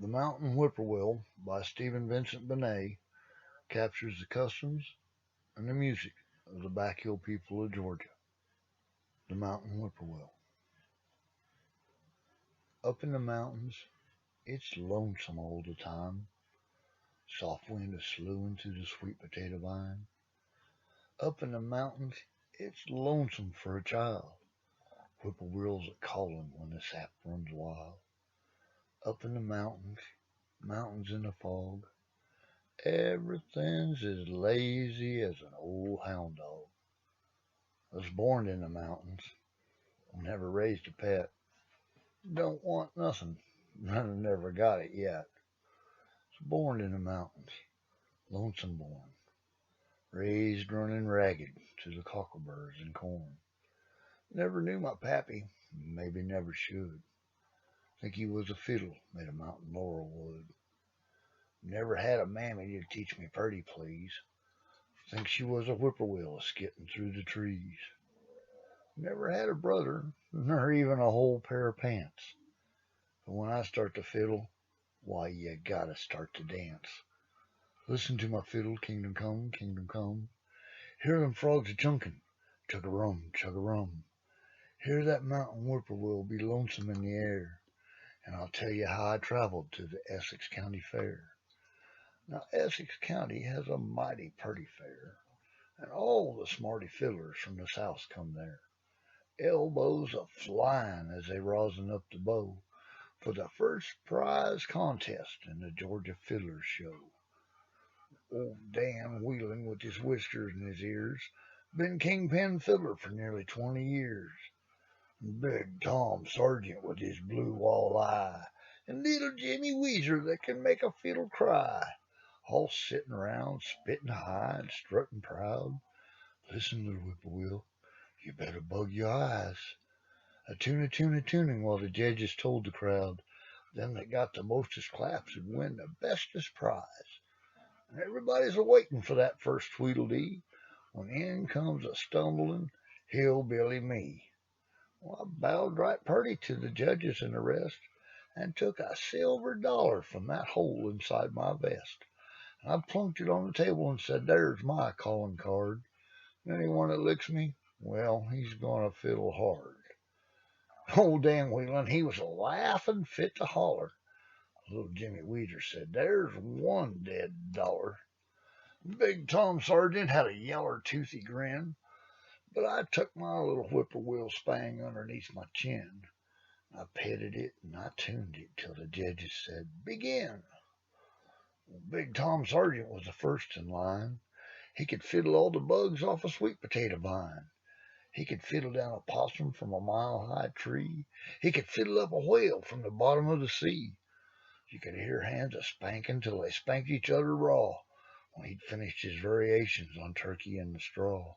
The Mountain Whippoorwill by Stephen Vincent Benet captures the customs and the music of the back hill people of Georgia. The Mountain Whippoorwill. Up in the mountains, it's lonesome all the time. Soft wind is slewing through the sweet potato vine. Up in the mountains, it's lonesome for a child. Whippoorwills are calling when the sap runs wild. Up in the mountains, mountains in the fog, everything's as lazy as an old hound dog. I was born in the mountains, never raised a pet, don't want nothing, never got it yet. Was born in the mountains, lonesome born, raised running ragged to the cockleburs and corn. Never knew my pappy, maybe never should. Think he was a fiddle made of mountain laurel wood. Never had a mammy to teach me purty please. Think she was a whippoorwill skipping through the trees. Never had a brother, nor even a whole pair of pants. But when I start to fiddle, why, you gotta start to dance. Listen to my fiddle, kingdom come, kingdom come. Hear them frogs a chunkin', chug a rum, chug a rum. Hear that mountain whippoorwill be lonesome in the air. And I'll tell you how I traveled to the Essex County Fair. Now, Essex County has a mighty purty fair, and all the smarty fiddlers from the South come there. Elbows a flying as they rosin up the bow for the first prize contest in the Georgia Fiddlers Show. Old Dan Wheeling with his whiskers in his ears, been kingpin fiddler for nearly 20 years. Big Tom Sargent with his blue wall eye, and little Jimmy Weezer that can make a fiddle cry. All sitting around, spitting high and strutting proud. Listen, little whippoorwill, you better bug your eyes. A tuning while the judges told the crowd, them that got the mostest claps would win the bestest prize. And everybody's a waiting for that first Tweedledee, when in comes a stumbling hillbilly me. Well, I bowed right purty to the judges and the rest, and took a silver dollar from that hole inside my vest. And I plunked it on the table and said, there's my calling card. Anyone that licks me, well, he's gonna fiddle hard. Old Dan Whelan, he was a laughing fit to holler. Little Jimmy Weezer said, there's one dead dollar. Big Tom Sargent had a yeller toothy grin, but I tucked my little whippoorwill spang underneath my chin. I petted it and I tuned it till the judges said, begin. Big Tom Sargent was the first in line. He could fiddle all the bugs off a sweet potato vine. He could fiddle down a possum from a mile-high tree. He could fiddle up a whale from the bottom of the sea. You could hear hands a spanking till they spanked each other raw when he'd finished his variations on Turkey in the Straw.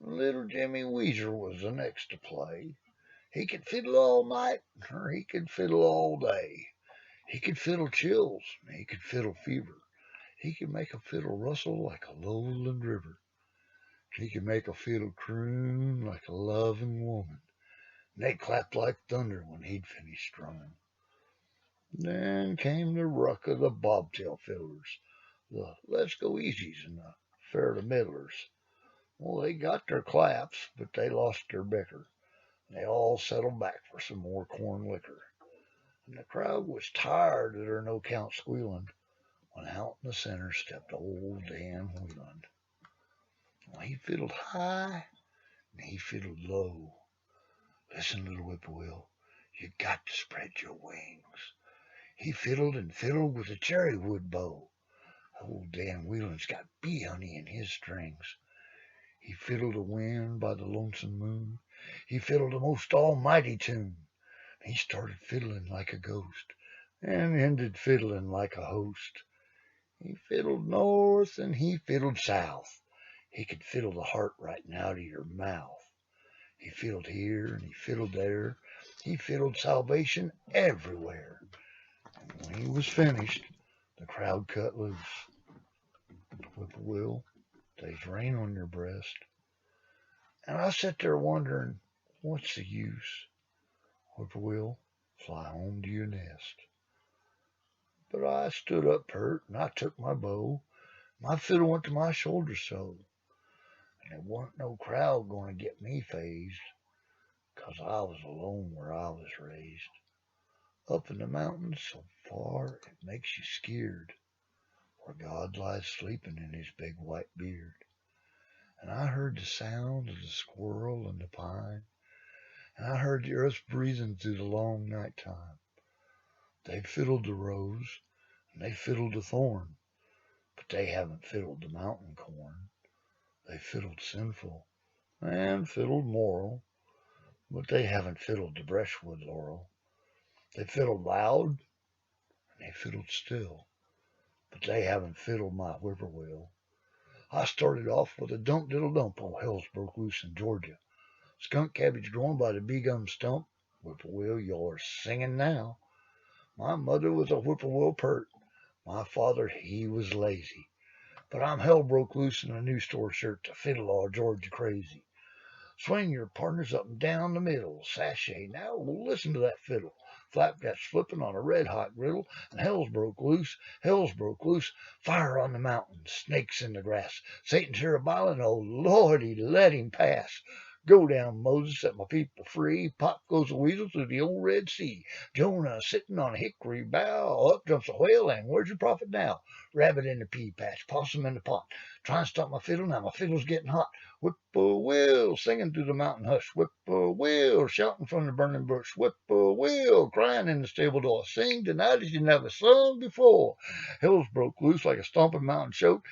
Little Jimmy Weezer was the next to play. He could fiddle all night, or he could fiddle all day. He could fiddle chills, he could fiddle fever. He could make a fiddle rustle like a lowland river. He could make a fiddle croon like a loving woman. And they clapped like thunder when he'd finished strumming. Then came the ruck of the bobtail fiddlers, the let's go easies and the fair to middlers. Well, they got their claps, but they lost their bicker. They all settled back for some more corn liquor. And the crowd was tired of their no-count squealing when out in the center stepped old Dan Whelan. Well, he fiddled high and he fiddled low. Listen, little whippoorwill, you got to spread your wings. He fiddled and fiddled with a cherry wood bow. Old Dan Whelan's got bee honey in his strings. He fiddled a wind by the lonesome moon. He fiddled a most almighty tune. He started fiddling like a ghost and ended fiddling like a host. He fiddled north and he fiddled south. He could fiddle the heart right out of your mouth. He fiddled here and he fiddled there. He fiddled salvation everywhere. And when he was finished, the crowd cut loose. Whippoorwill, there's rain on your breast. And I sat there wondering, what's the use? Whippoorwill, fly home to your nest. But I stood up pert, and I took my bow. My fiddle went to my shoulder so, and there warn't no crowd gonna get me phased, 'cause I was alone where I was raised. Up in the mountains so far it makes you skeered, where God lies sleeping in his big white beard. And I heard the sound of the squirrel and the pine, and I heard the earth breathing through the long night time. They fiddled the rose, and they fiddled the thorn, but they haven't fiddled the mountain corn. They fiddled sinful, and fiddled moral, but they haven't fiddled the brushwood laurel. They fiddled loud, and they fiddled still, but they haven't fiddled my whippoorwill. I started off with a dump diddle dump, all hell's broke loose in Georgia. Skunk cabbage growing by the bee gum stump. Whippoorwill, you're singing now. My mother was a whippoorwill pert. My father, he was lazy. But I'm hell broke loose in a new store shirt to fiddle all Georgia crazy. Swing your partners up and down the middle. Sashay, now listen to that fiddle. Flapjacks flipping on a red-hot griddle, and hell's broke loose, fire on the mountain, snakes in the grass. Satan's here a-bilin', oh Lordy, let him pass. Go down, Moses, set my people free. Pop goes a weasel through the old Red Sea. Jonah sitting on a hickory bough. Up jumps a whale, and where's your prophet now? Rabbit in the pea patch, possum in the pot. Try and stop my fiddle, now my fiddle's getting hot. Whippoorwill, singing through the mountain hush. Whippoorwill, shouting from the burning bush. Whippoorwill, crying in the stable door. Sing tonight as you never sung before. Hell's broke loose like a stomping mountain shoat.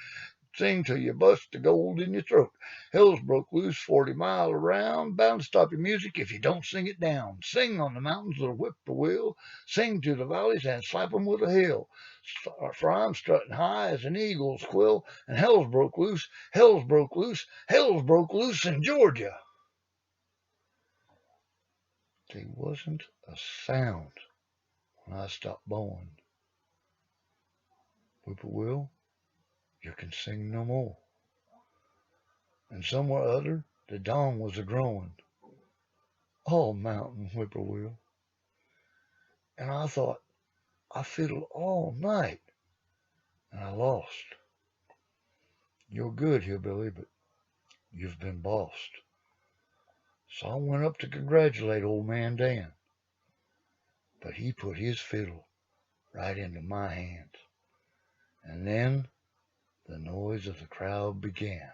Sing till you bust the gold in your throat. Hell's broke loose 40 miles around. Bound to stop your music if you don't sing it down. Sing on the mountains, little whippoorwill. Sing to the valleys and slap 'em with a hill. For I'm strutting high as an eagle's quill. And hell's broke loose in Georgia. There wasn't a sound when I stopped bowing. Whippoorwill, you can sing no more. And somewhere or other the dawn was a-growing. Oh, mountain whippoorwill. And I thought, I fiddled all night, and I lost. You're good, hillbilly, but you've been bossed. So I went up to congratulate old man Dan, but he put his fiddle right into my hands. And then the noise of the crowd began.